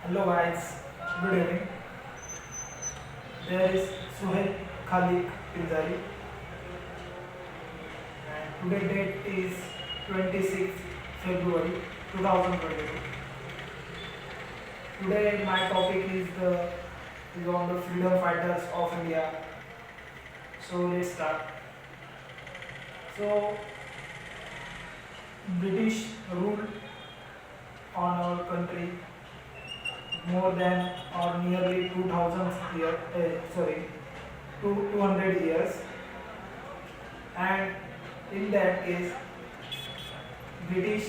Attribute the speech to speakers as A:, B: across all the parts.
A: Hello guys, good evening. There is Suhail Khalik Pindari and today date is 26th February 2022. Today my topic is on the freedom fighters of India. So let's start. So British ruled on our country more than or nearly 2000 years, 200 years, and in that case British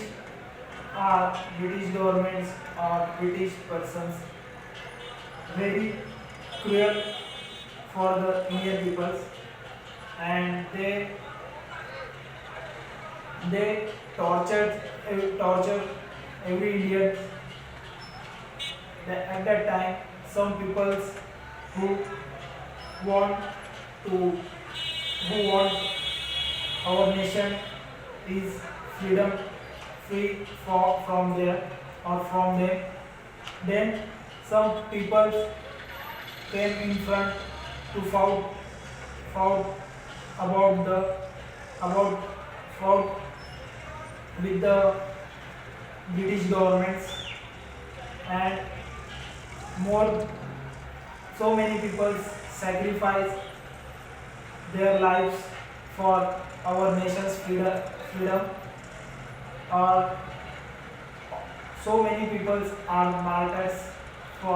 A: British governments or British persons very cruel for the Indian peoples, and they tortured every Indian. At that time, some peoples who want to who want our nation is freedom free from there or from them. Then some people came in front to fought about the about fought with the British governments, and more so many people sacrifice their lives for our nation's freedom, or so many people are martyrs for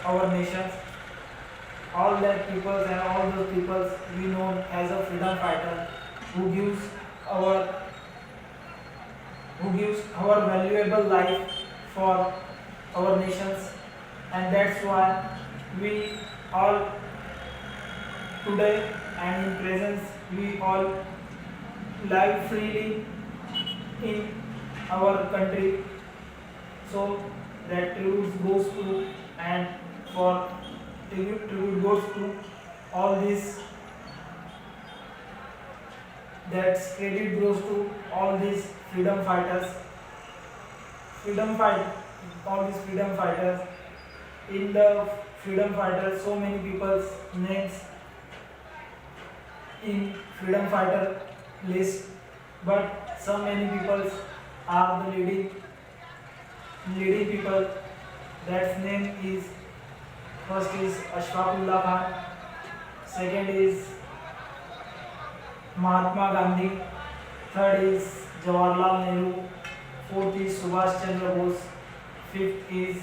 A: our nations. All that people and all those people we know as a freedom fighter who our gives our valuable life for our nations, and that's why we all today and in presence we all live freely in our country. So that tribute goes to, and for tribute goes to all these, that credit goes to all these freedom fighters, freedom fight all these freedom fighters. In the freedom fighters, so many people's names in freedom fighter list, but so many people are the leading people. That name is, first is Ashfaqullah Khan, second is Mahatma Gandhi, third is Jawaharlal Nehru, fourth is Subhash Chandra Bose, fifth is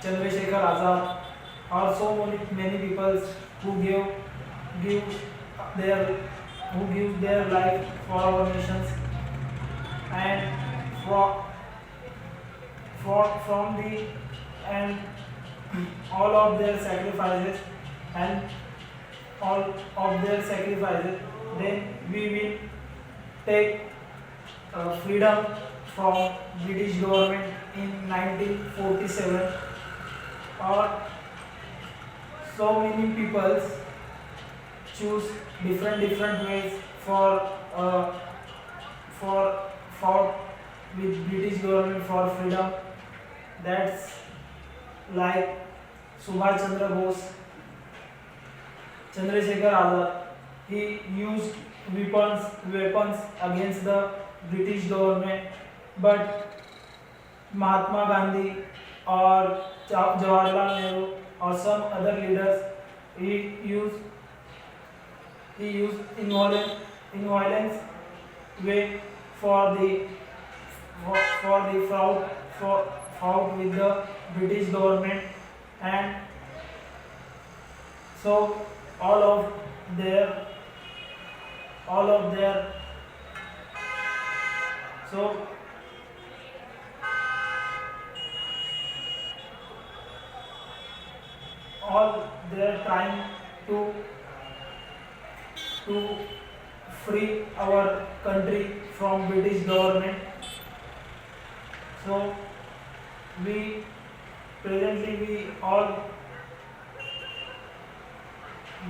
A: Chandrasekhar Azad. Are so many people who give their life for our nations, and from the and all of their sacrifices and all of their sacrifices, then we will take freedom from British government in 1947. Or so many people choose different ways for fought with British government for freedom. That's like Subhash Chandra Bose, Chandrasekhar Azad. He used weapons against the British government, but Mahatma Gandhi or Jawaharlal Nehru or some other leaders, he used in violence way for the fraud with the British government, and so all of their all of their so all their trying to free our country from British government. So we presently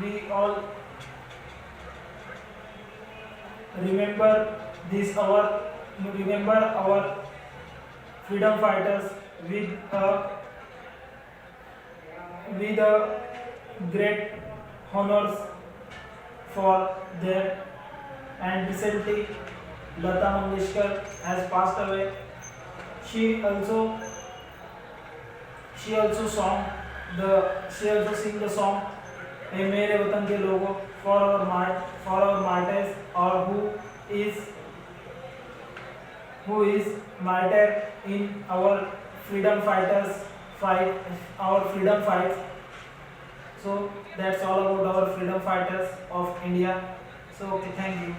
A: we all remember our freedom fighters with a with a great honors for them. And recently, Lata Mangeshkar has passed away. She also she also song she also sing the song "ए मेरे वतन के लोगों" for our martyrs, or who is martyr in our freedom fighters fight our freedom fights. So that's all about our freedom fighters of India. So okay, thank you.